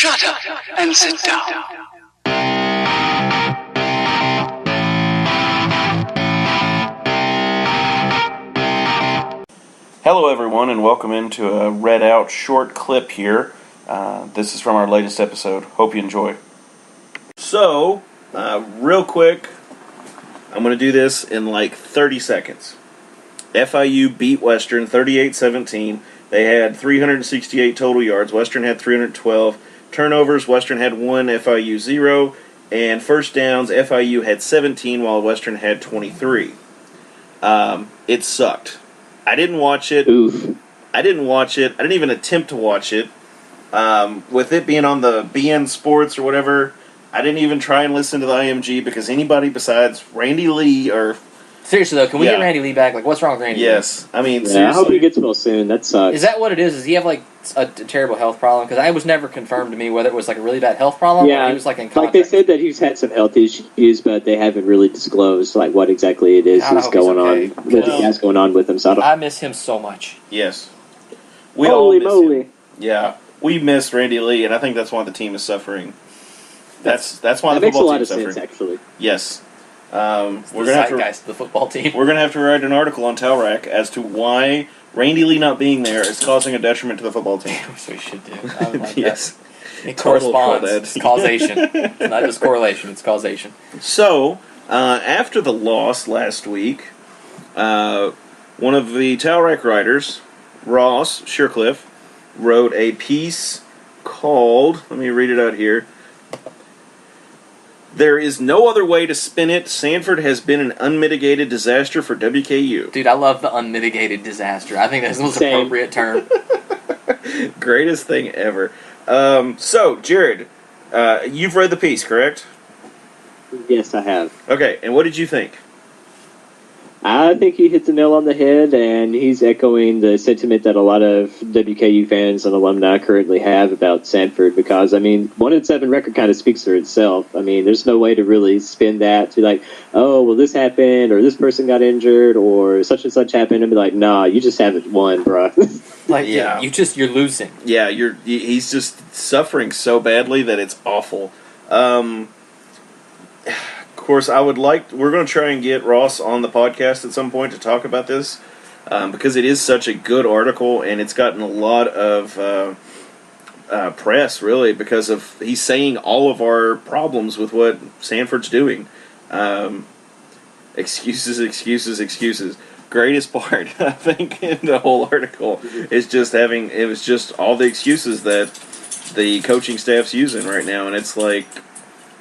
Shut up and sit down. Hello everyone, and welcome into a read out short clip here. This is from our latest episode. Hope you enjoy. So, real quick, I'm going to do this in like 30 seconds. FIU beat Western 38-17. They had 368 total yards. Western had 312. Turnovers, Western had 1, FIU 0. And first downs, FIU had 17 while Western had 23. It sucked. I didn't watch it. Oof. I didn't even attempt to watch it. With it being on the BN Sports or whatever, I didn't even try and listen to the IMG because anybody besides Randy Lee or... Seriously, though, can we get Randy Lee back? Like, what's wrong with Randy Lee? Yes. I mean, seriously. seriously. I hope he gets well soon. That sucks. Is that what it is? Does he have, like, a terrible health problem? Because I was never confirmed to me whether it was, like, a really bad health problem or he was, like, in contact. Like, they said that he's had some health issues, but they haven't really disclosed, like, what exactly it is that's going on. What he has going on with him. So I miss him so much. Yes. We Holy all miss moly. him. Yeah. We miss Randy Lee, and I think that's why the team is suffering. That's why the football team is suffering. That makes a lot of sense, actually. Yes. We're gonna have to the football team. We're going to have to write an article on Talrac as to why Randy Lee not being there is causing a detriment to the football team. Which we should do. I like yes. That. It corresponds. It's causation. It's not just correlation, it's causation. So, after the loss last week, one of the Talrac writers, Ross Shircliffe, wrote a piece called, let me read it out here, "There is no other way to spin it. Sanford has been an unmitigated disaster for WKU." Dude, I love the unmitigated disaster. I think that's the most appropriate term. Greatest thing ever. So, Jared, you've read the piece, correct? Yes, I have. Okay, and what did you think? I think he hit the nail on the head, and he's echoing the sentiment that a lot of WKU fans and alumni currently have about Sanford, because, I mean, 1-7 record kind of speaks for itself. I mean, there's no way to really spin that to be like, oh, well, this happened, or this person got injured, or such and such happened, and be like, nah, you just haven't won, bro. Like, yeah, you're losing. Yeah, he's just suffering so badly that it's awful. Of course, we're going to try and get Ross on the podcast at some point to talk about this, because it is such a good article, and it's gotten a lot of press, really, because of he's saying all of our problems with what Sanford's doing. Excuses. Greatest part, I think, in the whole article is just it was just all the excuses that the coaching staff's using right now, and it's like,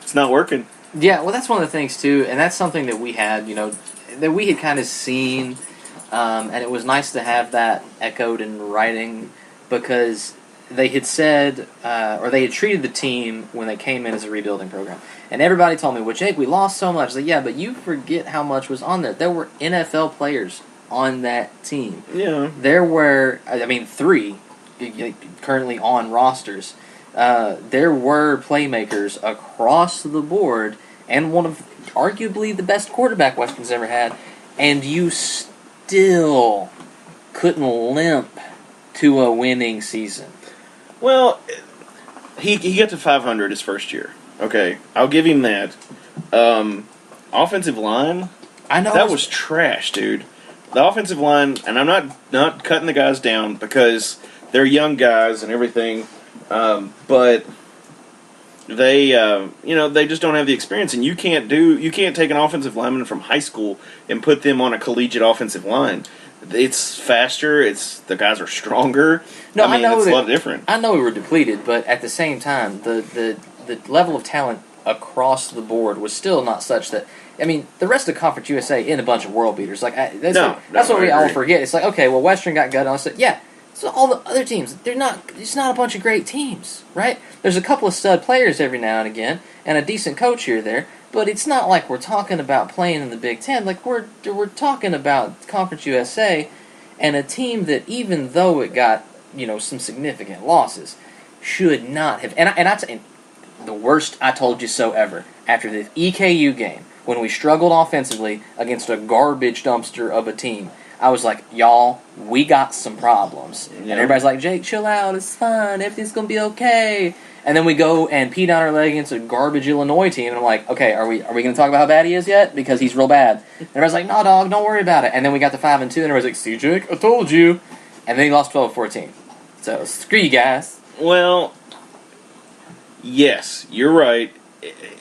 it's not working. Yeah, well, that's one of the things, too, and that's something that we had, that we had kind of seen, and it was nice to have that echoed in writing, because they had said, or they had treated the team when they came in as a rebuilding program, and everybody told me, well, Jake, we lost so much. I was like, yeah, but you forget how much was on there. There were NFL players on that team. Yeah. There were, 3 currently on rosters. There were playmakers across the board, and one of arguably the best quarterback Western's ever had, and you still couldn't limp to a winning season. Well, he got to 500 his first year. Okay, I'll give him that. Offensive line, I know that was trash, dude. The offensive line, and I'm not cutting the guys down because they're young guys and everything. But they, they just don't have the experience, and you can't take an offensive lineman from high school and put them on a collegiate offensive line. It's faster. The guys are stronger. No, I know it's a lot different. I know we were depleted, but at the same time, the level of talent across the board was still not such that. I mean, the rest of Conference USA in a bunch of world beaters. Like that's what we all forget. It's like, okay, well, Western got gutted. I said, yeah. So all the other teams, it's not a bunch of great teams, right? There's a couple of stud players every now and again, and a decent coach here or there, but it's not like we're talking about playing in the Big Ten. Like, we're talking about Conference USA, and a team that, even though it got, some significant losses, should not have. And the worst I told you so ever, after the EKU game, when we struggled offensively against a garbage dumpster of a team, I was like, y'all, we got some problems. Yeah. And everybody's like, Jake, chill out, it's fine, everything's going to be okay. And then we go and pee down our leg against a garbage Illinois team, and I'm like, okay, are we going to talk about how bad he is yet? Because he's real bad. And everybody's like, no, dog, don't worry about it. And then we got to 5-2, and everybody's like, see, Jake, I told you. And then he lost 12-14. So screw you guys. Well, yes, you're right.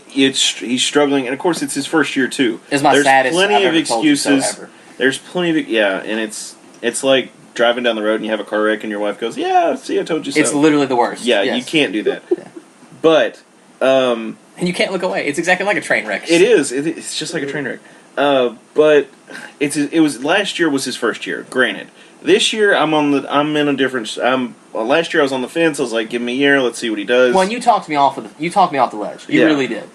He's struggling, and of course, it's his first year too. It's my saddest. There's plenty I've of ever told you so excuses. ever. There's plenty of and it's like driving down the road and you have a car wreck and your wife goes, "Yeah, see, I told you so." It's literally the worst. Yeah, yes. you can't do that. But and you can't look away. It's exactly like a train wreck. It is. It's just like a train wreck. But it was last year was his first year. Granted, this year I'm in a different. Last year I was on the fence. I was like, give me a year. Let's see what he does. Well, you talked me off the ledge. You really did.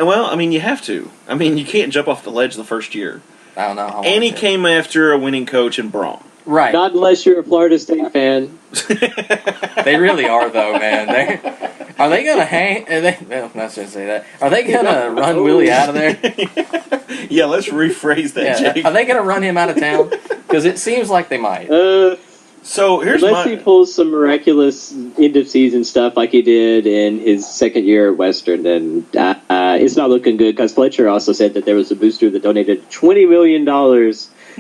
Well, I mean, you have to. I mean, you can't jump off the ledge the first year. I don't know. And he came after a winning coach in Braun. Right. Not unless you're a Florida State fan. They really are, though, man. Are they going to hang? No, not to say that. Are they going to run Willie out of there? Yeah, let's rephrase that, Jake. Are they going to run him out of town? Because it seems like they might. So here's unless he pulls some miraculous end of season stuff like he did in his second year at Western, then it's not looking good. Because Fletcher also said that there was a booster that donated $20 million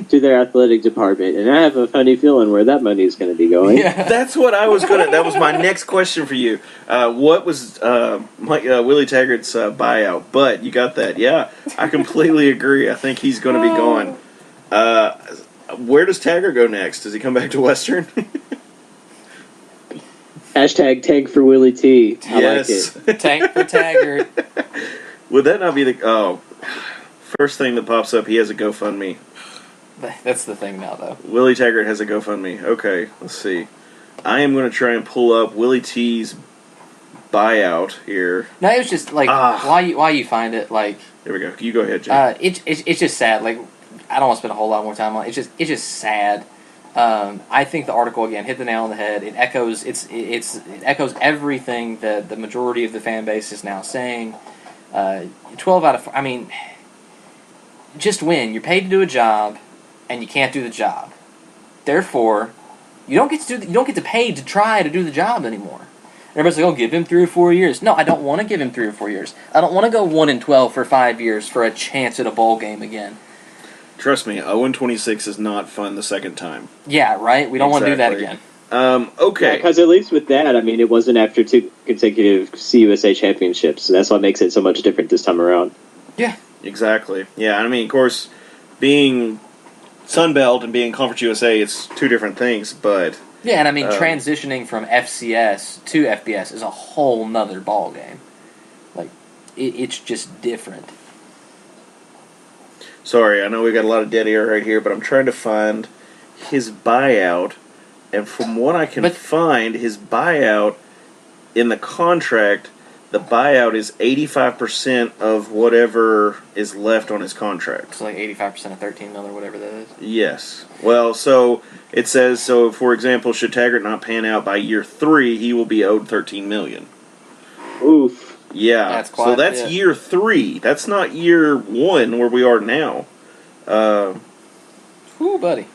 to their athletic department, and I have a funny feeling where that money is going to be going. Yeah. That's what I was gonna. That was my next question for you. What was Willie Taggart's buyout? But you got that. Yeah, I completely agree. I think he's going to be going. Where does Taggart go next? Does he come back to Western? Hashtag tank for Willie T. I Yes. like it. Tank for Taggart. Would that not be the first thing that pops up? He has a GoFundMe. That's the thing now, though. Willie Taggart has a GoFundMe. Okay, let's see. I am going to try and pull up Willie T's buyout here. No, it was just like why you find it like. There we go. You go ahead, Jay. It's just sad. Like I don't want to spend a whole lot more time on it. It's just sad. I think the article again hit the nail on the head. It echoes it echoes everything that the majority of the fan base is now saying. 12 out of 4, I mean, just win. You're paid to do a job, and you can't do the job. Therefore, you don't get to pay to try to do the job anymore. Everybody's like, "Oh, give him 3 or 4 years." No, I don't want to give him 3 or 4 years. I don't want to go 1-12 for 5 years for a chance at a bowl game again. Trust me, 0-26 is not fun the second time. Yeah, right? We don't want to do that again. Okay. Because at least with that, I mean, it wasn't after 2 consecutive CUSA championships. So that's what makes it so much different this time around. Yeah. Exactly. Yeah, I mean, of course, being Sunbelt and being Conference USA, it's 2 different things, but... Yeah, and I mean, transitioning from FCS to FBS is a whole nother ball game. Like, it's just different. Sorry, I know we got a lot of dead air right here, but I'm trying to find his buyout, and from what I can find, his buyout in the contract, the buyout is 85% of whatever is left on his contract. So like 85% of $13 million or whatever that is? Yes. Well, so it says, for example, should Taggart not pan out by year 3, he will be owed $13 million. Oof. Yeah, that's quite so that's year 3. That's not year 1 where we are now. Ooh, buddy.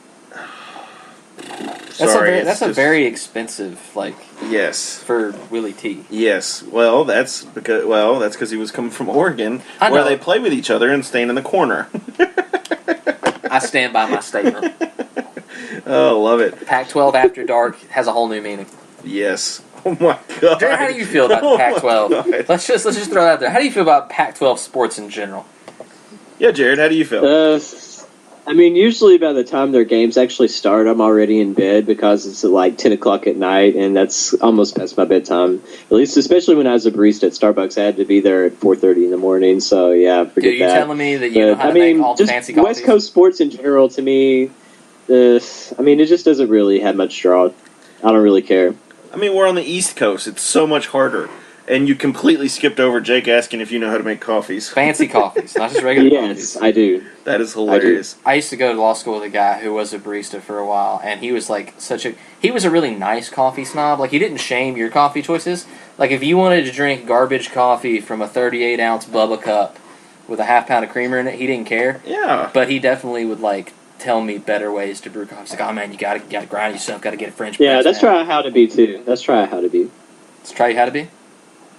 That's a very expensive, like. Yes. For Willie T. Yes. Well, that's because he was coming from Oregon, where they play with each other and stand in the corner. I stand by my statement. Oh, love it. Pac-12 After Dark has a whole new meaning. Yes. Oh my God. Jared, how do you feel about Pac-12? Let's just throw that out there. How do you feel about Pac-12 sports in general? Yeah, Jared, how do you feel? I mean, usually by the time their games actually start, I'm already in bed because it's at like 10 o'clock at night, and that's almost past my bedtime. At least, especially when I was a barista at Starbucks, I had to be there at 4:30 in the morning. So yeah, forget that. Dude, you're telling me that you know how to make all the fancy coffees? West Coast sports in general, to me, I mean, it just doesn't really have much draw. I don't really care. I mean, we're on the East Coast. It's so much harder. And you completely skipped over Jake asking if you know how to make coffees. Fancy coffees, not just regular coffees. Yes, I do. That is hilarious. I used to go to law school with a guy who was a barista for a while, and he was like he was a really nice coffee snob. Like, he didn't shame your coffee choices. Like, if you wanted to drink garbage coffee from a 38-ounce Bubba cup with a half pound of creamer in it, he didn't care. Yeah. But he definitely would, like, tell me better ways to brew coffee. He's like, oh man, you gotta grind yourself, gotta get a French press. Yeah, that's try how to be too. That's try how to be. Let's try how to be.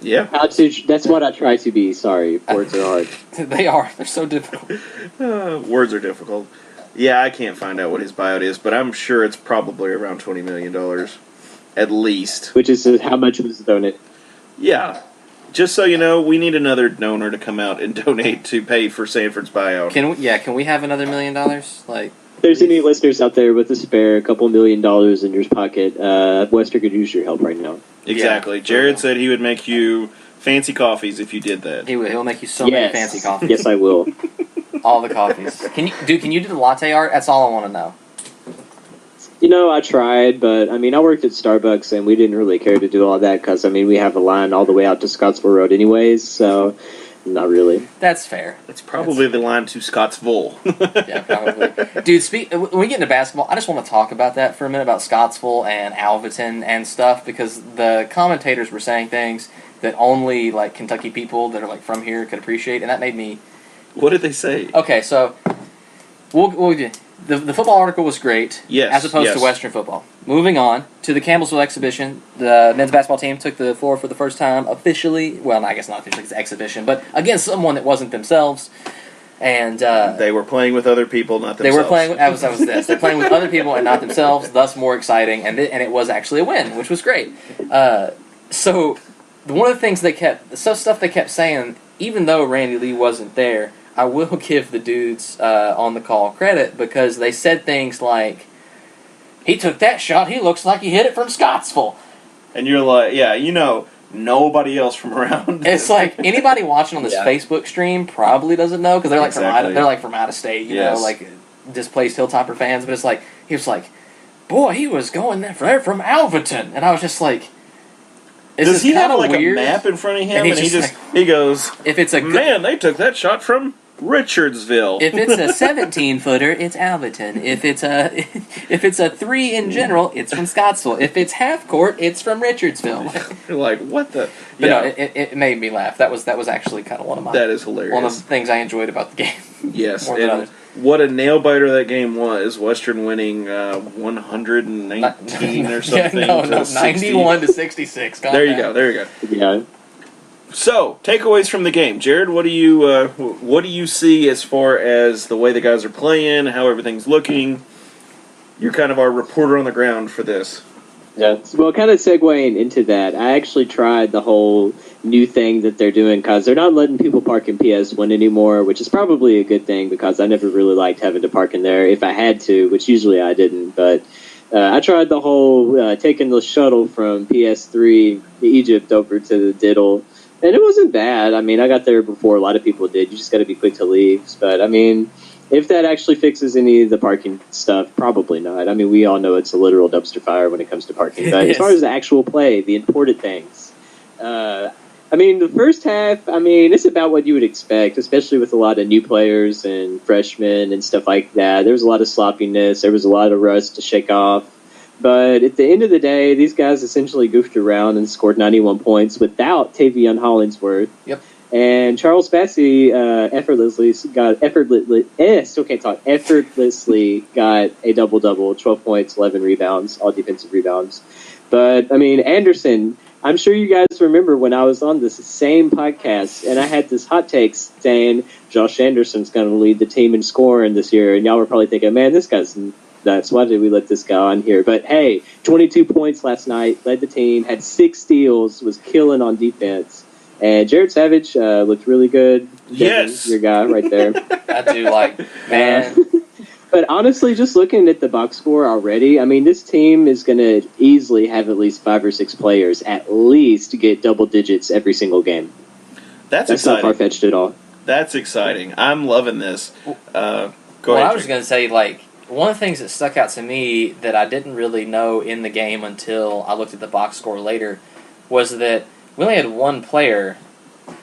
Yeah. That's what I try to be. Sorry, words are hard. They are. They're so difficult. Words are difficult. Yeah, I can't find out what his buyout is, but I'm sure it's probably around $20 million. At least. Which is how much was donated. Yeah. Just so you know, we need another donor to come out and donate to pay for Sanford's buyout. Can we have another $1 million? Like, if there's any listeners out there with a spare couple $1 million in your pocket, Wester could use your help right now. Exactly. Yeah. Jared said he would make you fancy coffees if you did that. He'll make you so many fancy coffees. Yes, I will. All the coffees. Can you do the latte art? That's all I want to know. You know, I tried, but, I mean, I worked at Starbucks, and we didn't really care to do all that, because, I mean, we have a line all the way out to Scottsville Road anyways, so not really. That's fair. It's probably the line to Scottsville. Yeah, probably. Dude, when we get into basketball, I just want to talk about that for a minute, about Scottsville and Alvaton and stuff, because the commentators were saying things that only, like, Kentucky people that are, like, from here could appreciate, and that made me... What did they say? Okay, so... The football article was great, as opposed to Western football. Moving on to the Campbellsville exhibition, the men's basketball team took the floor for the first time officially. Well, I guess not officially, it's exhibition, but against someone that wasn't themselves. And they were playing with other people, not themselves. They were playing. That was this. They're playing with other people and not themselves, thus more exciting. And it was actually a win, which was great. So one of the things stuff they kept saying, even though Randy Lee wasn't there, I will give the dudes on the call credit, because they said things like, he took that shot, he looks like he hit it from Scottsville. And you're like, yeah, you know, nobody else from around. It's like, anybody watching on this Facebook stream probably doesn't know, because they're from out of state, you know, like displaced Hilltopper fans, but it's like, he was like, boy, he was going there from Alvaton. And I was just like, does he have like weird? A map in front of him? And he goes, if it's man, they took that shot from Richardsville. If it's a 17-footer, it's Alvaton. If it's a 3 in general, it's from Scottsville. If it's half court, it's from Richardsville. You're like, what the? But no, it made me laugh. That was actually kind of one of my. That is hilarious. One of the things I enjoyed about the game. Yes, and what a nail biter that game was. Western winning 119 or something. Yeah, no, 91 to 66. There you go. Yeah. So, takeaways from the game, Jared. What do you see as far as the way the guys are playing, how everything's looking? You're kind of our reporter on the ground for this. Yeah. Well, kind of segueing into that, I actually tried the whole new thing that they're doing, because they're not letting people park in PS1 anymore, which is probably a good thing, because I never really liked having to park in there if I had to, which usually I didn't. But I tried the whole taking the shuttle from PS3 Egypt over to the Diddle. And it wasn't bad. I mean, I got there before a lot of people did. You just got to be quick to leave. But, I mean, if that actually fixes any of the parking stuff, probably not. I mean, we all know it's a literal dumpster fire when it comes to parking. But as far as the actual play, the important things, I mean, the first half, I mean, it's about what you would expect, especially with a lot of new players and freshmen and stuff like that. There was a lot of sloppiness. There was a lot of rust to shake off. But at the end of the day, these guys essentially goofed around and scored 91 points without Tavion Hollingsworth. Yep. And Charles Bassey effortlessly got a double-double, 12 points, 11 rebounds, all defensive rebounds. But, I mean, Anderson, I'm sure you guys remember when I was on this same podcast, and I had this hot take saying Josh Anderson's going to lead the team in scoring this year, and y'all were probably thinking, man, this guy's nuts. Why did we let this guy on here? But hey, 22 points last night, led the team, had 6 steals, was killing on defense. And Jared Savage looked really good. Yes. Your guy right there. I do like, man. But honestly, just looking at the box score already, I mean, this team is going to easily have at least 5 or 6 players at least get double digits every single game. That's exciting. Not far-fetched at all. That's exciting. I'm loving this. Go ahead. I was going to say, like, one of the things that stuck out to me that I didn't really know in the game until I looked at the box score later was that we only had one player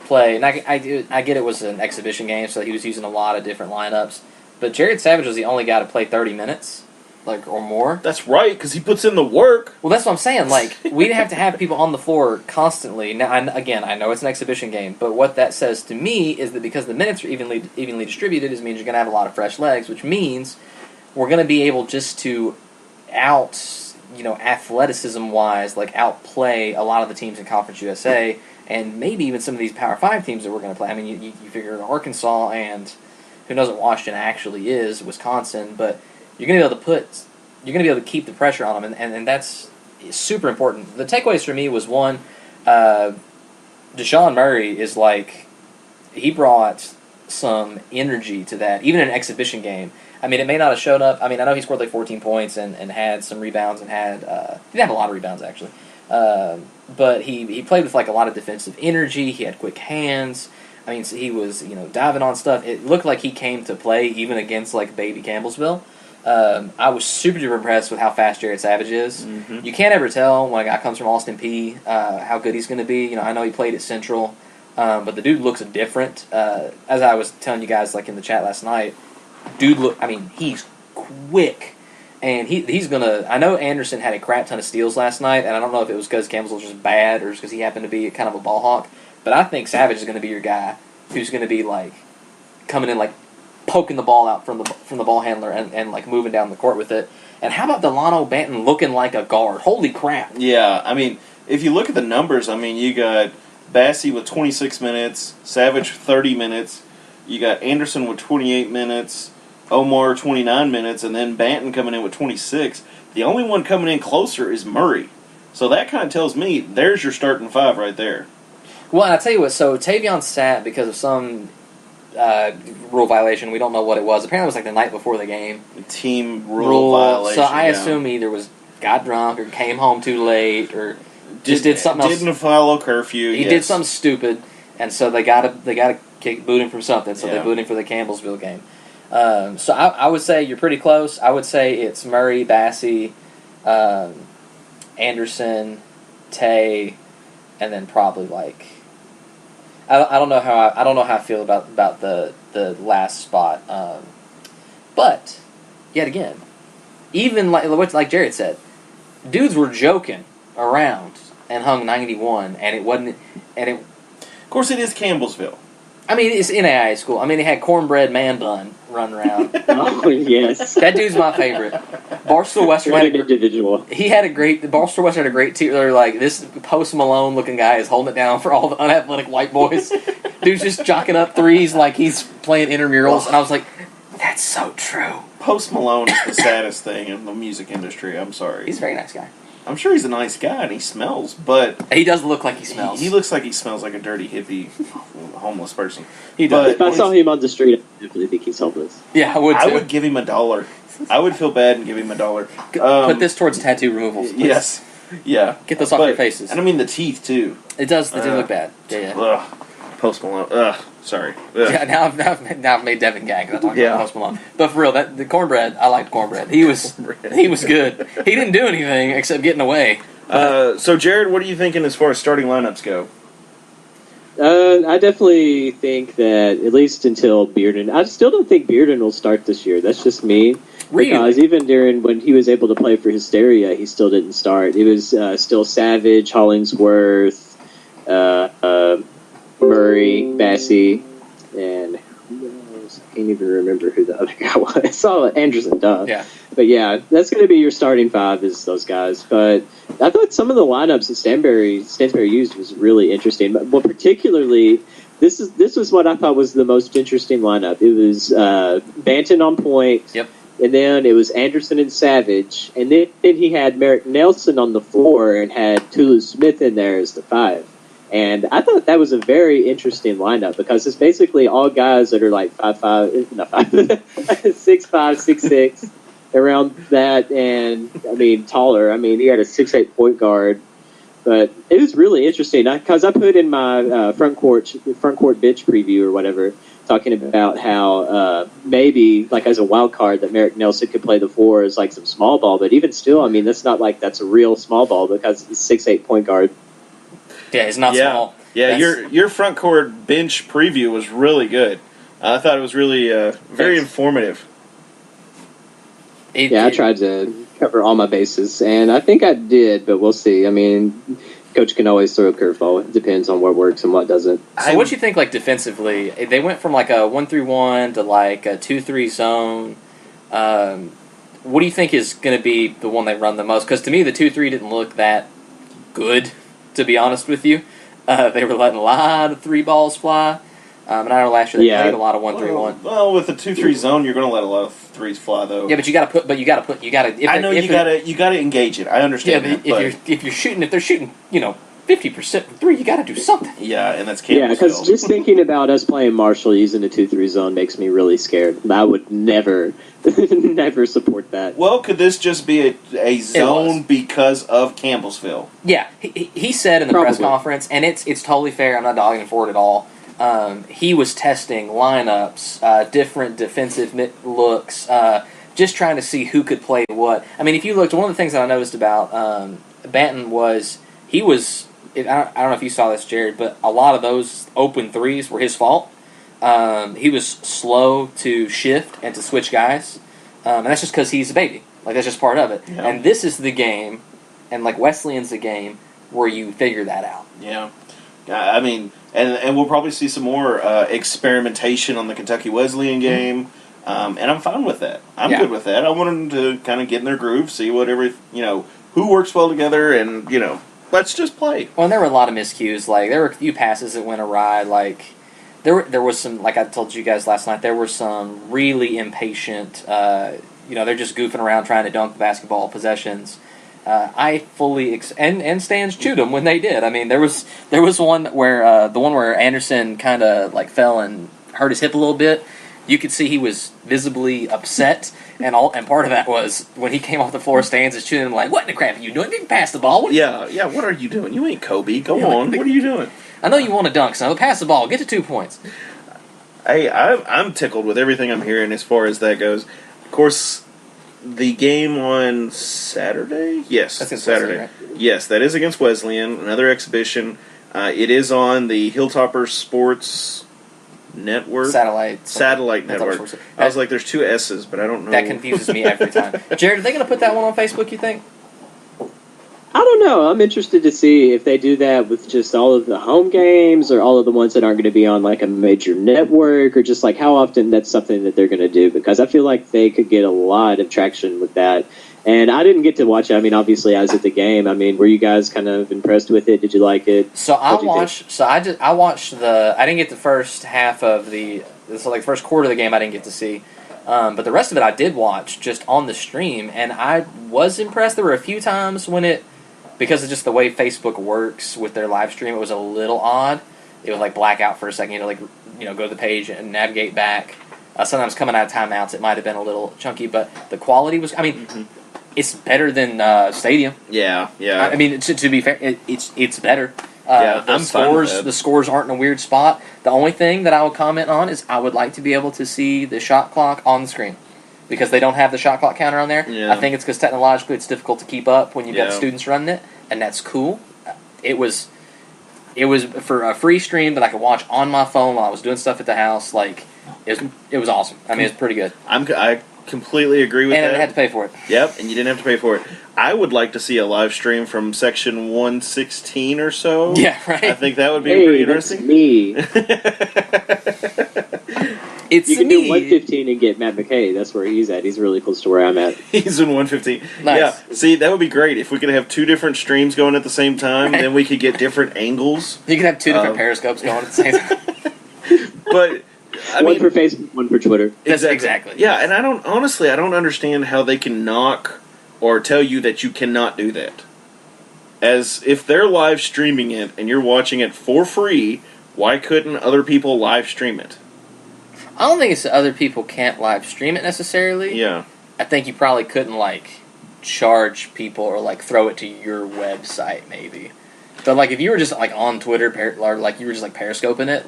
play. And I get it was an exhibition game, so he was using a lot of different lineups. But Jared Savage was the only guy to play 30 minutes, like, or more. That's right, because he puts in the work. Well, that's what I'm saying. Like, we'd have to have people on the floor constantly. Now, I know it's an exhibition game, but what that says to me is that because the minutes are evenly distributed, it means you're going to have a lot of fresh legs, which means we're going to be able just to athleticism-wise, like, outplay a lot of the teams in Conference USA, and maybe even some of these Power 5 teams that we're going to play. I mean, you figure Arkansas and who knows what Washington actually is, Wisconsin, but you're going to be able to keep the pressure on them, and that's super important. The takeaways for me was, one, Deshaun Murray is like, he brought some energy to that, even in an exhibition game. I mean, it may not have shown up. I mean, I know he scored like 14 points and had some rebounds and he didn't have a lot of rebounds, actually. But he played with like a lot of defensive energy. He had quick hands. I mean, so he was, diving on stuff. It looked like he came to play even against like baby Campbellsville. I was super duper impressed with how fast Jared Savage is. Mm-hmm. You can't ever tell when a guy comes from Austin Peay how good he's going to be. I know he played at Central, but the dude looks different. As I was telling you guys like in the chat last night, he's quick. And he's going to... I know Anderson had a crap ton of steals last night, and I don't know if it was because Campbell was just bad or just because he happened to be kind of a ball hawk, but I think Savage is going to be your guy who's going to be, like, coming in, like, poking the ball out from the ball handler and like, moving down the court with it. And how about Delano Banton looking like a guard? Holy crap. Yeah, I mean, if you look at the numbers, I mean, you got Bassey with 26 minutes, Savage 30 minutes, you got Anderson with 28 minutes, Omar 29 minutes, and then Banton coming in with 26. The only one coming in closer is Murray. So that kind of tells me there's your starting five right there. Well, and I'll tell you what, so Tavion sat because of some rule violation. We don't know what it was. Apparently it was like the night before the game. Team rule violation. So I assume he either got drunk or came home too late or just did something else. Didn't follow curfew. He did something stupid, and so they got to boot him from something. So they boot him for the Campbellsville game. So I would say you're pretty close. I would say it's Murray, Bassey, Anderson, Tay, and then probably like I don't know how I feel about the last spot. But yet again, even like Jared said, dudes were joking around and hung 91, and it wasn't. And it, of course, it is Campbellsville. I mean, it's NAIA school. I mean, they had cornbread man bun run around. Oh, yes. That dude's my favorite. Barstool Western had an individual. Barstool Western had a great team. They're like, this Post Malone looking guy is holding it down for all the unathletic white boys. Dude's just jocking up threes like he's playing intramurals. And I was like, that's so true. Post Malone is the saddest thing in the music industry. I'm sorry. He's a very nice guy. I'm sure he's a nice guy and he smells, but... He does look like he smells. He looks like he smells like a dirty hippie homeless person. He does. If I saw him on the street, I definitely think he's homeless. Yeah, I would too. I would give him $1. I would feel bad and give him $1. Put this towards tattoo removals, please. Yes. Yeah. Get those off your faces. And I mean the teeth, too. It does. They do look bad. Yeah. Ugh. Post Malone. Ugh. Sorry. Ugh. Yeah, now I've made Devin gag because I talked about Post Malone. But for real, the cornbread, I liked cornbread. He was good. He didn't do anything except getting away. So, Jared, what are you thinking as far as starting lineups go? I definitely think that at least until Bearden, I still don't think Bearden will start this year. That's just me. Really? Because even during when he was able to play for Hysteria, he still didn't start. It was still Savage, Hollingsworth, Murray, Bassey, and who else? I can't even remember who the other guy was. I saw Anderson, duh. Yeah. But yeah, that's going to be your starting five is those guys. But I thought some of the lineups that Stansbury used was really interesting. But particularly, this was what I thought was the most interesting lineup. It was Banton on point. Yep. And then it was Anderson and Savage. And then he had Merrick Nelson on the floor and had Tulu Smith in there as the five. And I thought that was a very interesting lineup because it's basically all guys that are like 6'5", 6'6", around that, and I mean taller. I mean he had a 6'8" point guard, but it was really interesting because I put in my front court bitch preview or whatever, talking about how maybe like as a wild card that Merrick Nelson could play the four as like some small ball, but even still, I mean that's not like that's a real small ball because he's 6'8" point guard. Yeah, he's not small. Yeah, your front court bench preview was really good. I thought it was really very informative. I tried to cover all my bases, and I think I did, but we'll see. I mean, coach can always throw a curveball. It depends on what works and what doesn't. So what do you think, like, defensively? They went from, like, a 1-3-1 to, like, a 2-3 zone. what do you think is going to be the one they run the most? Because to me, the 2-3 didn't look that good, to be honest with you. They were letting a lot of 3 balls fly. And I know last year they played a lot of 1-3-1. Well, with the 2-3 zone, you're going to let a lot of 3s fly though. Yeah, but you got to. I know you got to engage it. I understand. Yeah, but if they're shooting, 50% from 3, you got to do something. Yeah, and that's Yeah, because just thinking about us playing Marshall using the 2-3 zone makes me really scared. I would never, never support that. Well, could this just be a zone because of Campbellsville? Yeah, he said in the press conference, and it's totally fair. I'm not dogging for it at all. He was testing lineups, different defensive looks, just trying to see who could play what. I mean, if you looked, one of the things that I noticed about Banton was he was. I don't know if you saw this, Jared, but a lot of those open 3s were his fault. He was slow to shift and to switch guys, and that's just because he's a baby. Like, that's just part of it. Yeah. And this is the game, and like Wesleyan's the game where you figure that out. Yeah, I mean, and we'll probably see some more experimentation on the Kentucky Wesleyan game, and I'm fine with that. I'm good with that. I want them to kind of get in their groove, see whatever who works well together, and let's just play. Well, and there were a lot of miscues. Like, there were a few passes that went awry. Like, there was some, like I told you guys last night, there were some really impatient, they're just goofing around trying to dunk the basketball possessions. I fully and Stans chewed them when they did. I mean, there was one where the one where Anderson kind of like fell and hurt his hip a little bit. You could see he was visibly upset, and part of that was when he came off the floor, Stans is chewing him like, "What in the crap are you doing? You can pass the ball." What are you doing? You ain't Kobe. Go on. What are you doing? I know you want to dunk, son, but pass the ball. Get to 2 points. Hey, I'm tickled with everything I'm hearing as far as that goes. Of course, the game on Saturday? Yes, that's Saturday. Right? Yes, that is against Wesleyan, another exhibition. It is on the Hilltopper Sports Network? Satellite Network. I was like, there's 2 S's, but I don't know. That confuses me every time. Jared, are they going to put that one on Facebook, you think? I don't know. I'm interested to see if they do that with just all of the home games or all of the ones that aren't going to be on like a major network, or just like how often that's something that they're going to do, because I feel like they could get a lot of traction with that. And I didn't get to watch it. I mean, obviously I was at the game. I mean, were you guys kind of impressed with it? Did you like it? I watched I didn't get the first half of the first quarter of the game I didn't get to see. But the rest of it I did watch just on the stream, and I was impressed. There were a few times when because of just the way Facebook works with their live stream, it was a little odd. It would like black out for a second, go to the page and navigate back. Sometimes coming out of timeouts, it might have been a little chunky, but the quality was, it's better than Stadium. Yeah. I mean, to be fair, it's better. The scores aren't in a weird spot. The only thing that I would comment on is I would like to be able to see the shot clock on the screen, because they don't have the shot clock counter on there. Yeah. I think it's because technologically it's difficult to keep up when you've got students running it, and that's cool. It was for a free stream that I could watch on my phone while I was doing stuff at the house. Like, it was awesome. I mean, it's pretty good. I completely agree with that. And I didn't have to pay for it. Yep, and you didn't have to pay for it. I would like to see a live stream from section 116 or so. Yeah, right. I think that would be pretty interesting. You can do 115 and get Matt McKay. That's where he's at. He's really close to where I'm at. He's in 115. Nice. Yeah, see, that would be great. If we could have 2 different streams going at the same time, then we could get different angles. You could have 2 different periscopes going at the same time. But one for Facebook, one for Twitter. Exactly. Yeah, and I don't understand how they can knock or tell you that you cannot do that. As if they're live streaming it and you're watching it for free, why couldn't other people live stream it? I don't think it's that other people can't live stream it necessarily. Yeah. I think you probably couldn't charge people or throw it to your website maybe. But if you were just on Twitter or you were just periscoping it,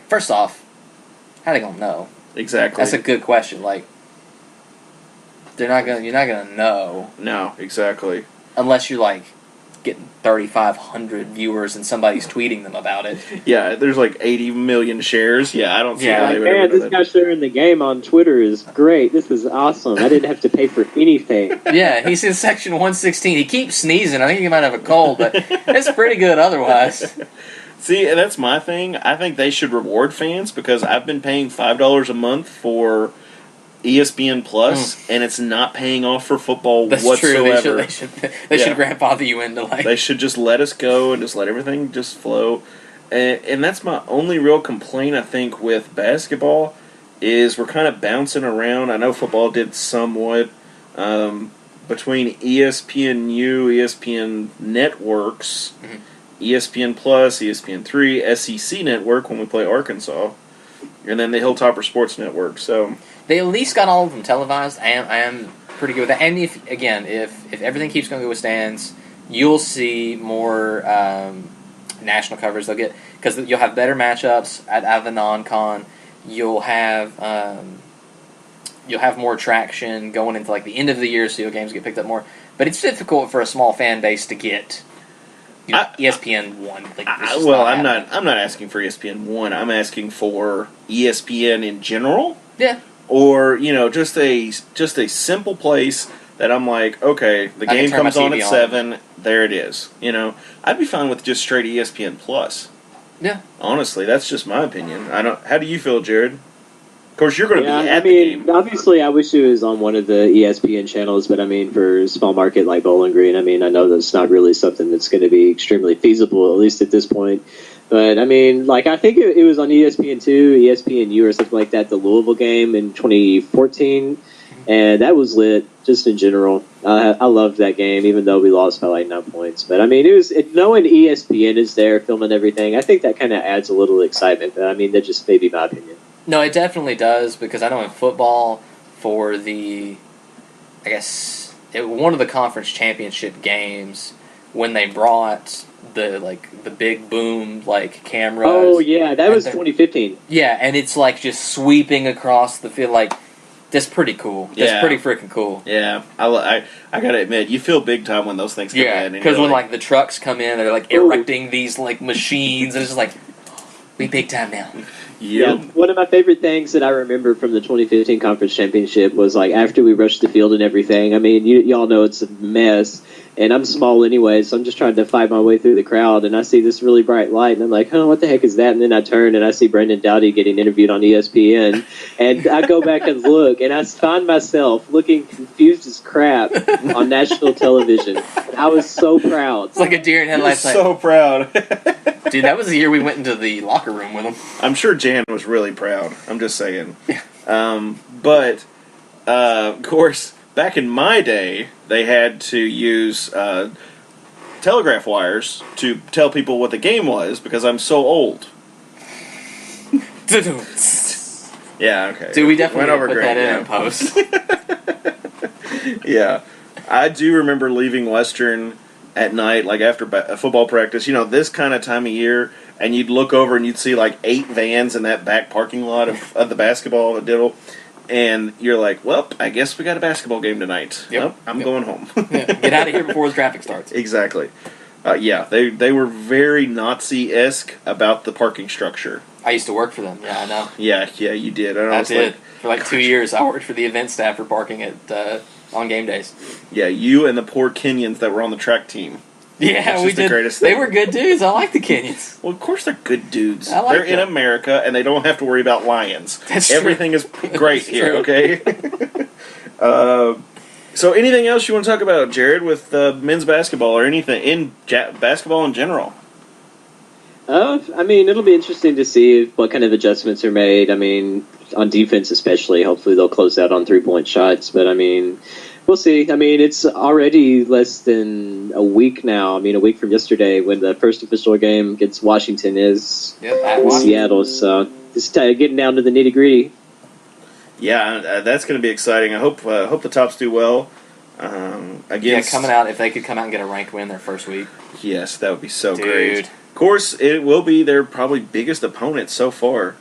first off, how are they gonna know? Exactly. That's a good question. You're not gonna know. No, exactly. Unless you're getting 3,500 viewers and somebody's tweeting them about it. Yeah, there's 80 million shares. Yeah, I don't see how they would ever do this guy sharing the game on Twitter is great. This is awesome. I didn't have to pay for anything. Yeah, he's in section 116. He keeps sneezing. I think he might have a cold, but it's pretty good otherwise. See, and that's my thing. I think they should reward fans, because I've been paying $5 a month for ESPN Plus, and it's not paying off for football whatsoever. True. They should grandfather you into They should just let us go and just let everything just flow. And that's my only real complaint, I think, with basketball is we're kind of bouncing around. I know football did somewhat between ESPNU, ESPN networks, ESPN Plus, ESPN3, SEC Network when we play Arkansas, and then the Hilltopper Sports Network. So they at least got all of them televised. I am pretty good with that. And if everything keeps going with stands, you'll see more national coverage they'll get because you'll have better matchups at the non-con. You'll have more traction going into like the end of the year, so your games get picked up more. But it's difficult for a small fan base to get ESPN One. I'm not asking for ESPN One. I'm asking for ESPN in general. Yeah. Or just a simple place that I'm like, okay, the game comes on at 7. There it is. I'd be fine with just straight ESPN Plus. Yeah. Honestly, that's just my opinion. How do you feel, Jared? Of course, you're going to be at the game. Obviously, I wish it was on one of the ESPN channels, but for a small market like Bowling Green, I know that's not really something that's going to be extremely feasible, at least at this point. But, I think it was on ESPN2, ESPNU, or something like that, the Louisville game in 2014, and that was lit, just in general. I loved that game, even though we lost by 9 points. But, knowing ESPN is there filming everything, I think that kind of adds a little excitement. But, that just may be my opinion. No, it definitely does, because I know in football, for one of the conference championship games, when they brought the big boom cameras. Oh yeah, that was 2015. Yeah, and it's just sweeping across the field. That's pretty cool. That's pretty freaking cool. Yeah, I gotta admit, you feel big time when those things come in. Yeah, because when the trucks come in, they're erecting these machines, and it's just we big time now. Yeah, one of my favorite things that I remember from the 2015 conference championship was after we rushed the field and everything. Y'all know it's a mess, and I'm small anyway, so I'm just trying to fight my way through the crowd, and I see this really bright light, and I'm like, oh, what the heck is that? And then I turn and I see Brendan Doughty getting interviewed on ESPN, and I go back and look, and I find myself looking confused as crap on national television. I was so proud. It's like a deer in headlights. So proud. Dude, that was the year we went into the locker room with him. I'm sure Jan was really proud. I'm just saying. But, of course, back in my day, they had to use telegraph wires to tell people what the game was because I'm so old. Yeah, okay. Dude, we definitely put that in post. Yeah. I do remember leaving Western at night, after a football practice, this kind of time of year, and you'd look over and you'd see 8 vans in that back parking lot of the basketball diddle, and you're like, well, I guess we got a basketball game tonight. Yep. Nope, I'm going home. Yeah, get out of here before the traffic starts. Exactly. They were very Nazi-esque about the parking structure. I used to work for them. Yeah, I know. Yeah, you did. I did. For 2 years, I worked for the event staff for parking at on game days. Yeah, you and the poor Kenyans that were on the track team. Yeah, we did. They were good dudes. I like the Kenyans. Well, of course they're good dudes. They're in America, and they don't have to worry about lions. That's Everything true. is great here, okay? So anything else you want to talk about, Jared, with men's basketball or anything in basketball in general? It'll be interesting to see what kind of adjustments are made. On defense especially. Hopefully they'll close out on 3-point shots. But, we'll see. It's already less than a week now. A week from yesterday when the first official game against Washington is in Seattle. So just getting down to the nitty-gritty. Yeah, that's going to be exciting. I hope the Tops do well. Coming out, if they could come out and get a ranked win their first week. Yes, that would be so great. Of course, it will be their probably biggest opponent so far.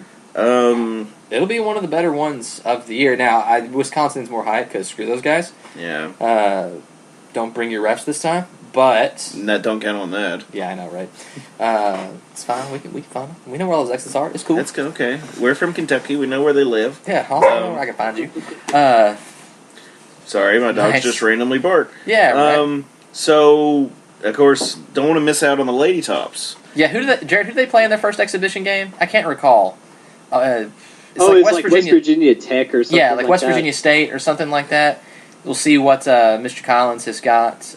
It'll be one of the better ones of the year. Now, Wisconsin's more hype because screw those guys. Yeah. Don't bring your refs this time, but don't count on that. Yeah, I know, right? It's fine. We can find them. We know where all those exits are. It's cool. That's good. Okay. We're from Kentucky. We know where they live. Yeah, I know where I can find you. Sorry, my dogs just randomly bark. Yeah. Right. So, of course, don't want to miss out on the Lady Tops. Yeah. Jared, who did they play in their first exhibition game? I can't recall. it's like West Virginia Tech or something. Yeah, like West Virginia State or something like that. We'll see what Mr. Collins has got,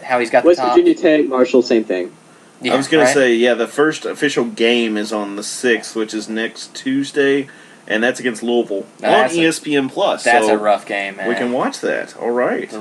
how he's got West the top. Virginia Tech, Marshall, same thing. Yeah, I was going to say, the first official game is on the 6th, which is next Tuesday, and that's against Louisville on ESPN Plus. That's a rough game, man. We can watch that. All right.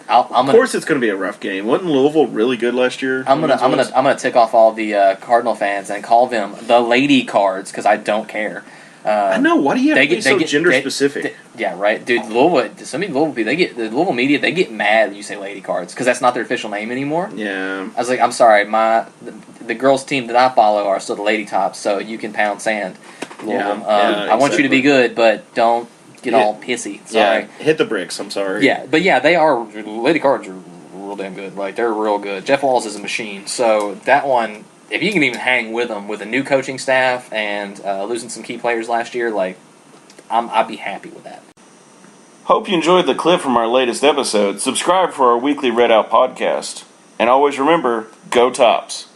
Of course, it's going to be a rough game. Wasn't Louisville really good last year? I'm gonna tick off all the Cardinal fans and call them the Lady Cards because I don't care. I know. Why do you have to be so gender specific? Yeah, right, dude. Louisville. Some of Louisville people, the Louisville media, they get mad when you say Lady Cards because that's not their official name anymore. Yeah. I was like, I'm sorry, the girls' team that I follow are still the Lady Tops, so you can pound sand, Louisville. I want you to be good, but don't get all pissy. Sorry. Yeah, hit the bricks. I'm sorry. Yeah, but they are. Lady Cards are real damn good. Like, they're real good. Jeff Walls is a machine. So that one, if you can even hang with them with a new coaching staff and losing some key players last year, like, I'd be happy with that. Hope you enjoyed the clip from our latest episode. Subscribe for our weekly Read Out podcast. And always remember, go Tops.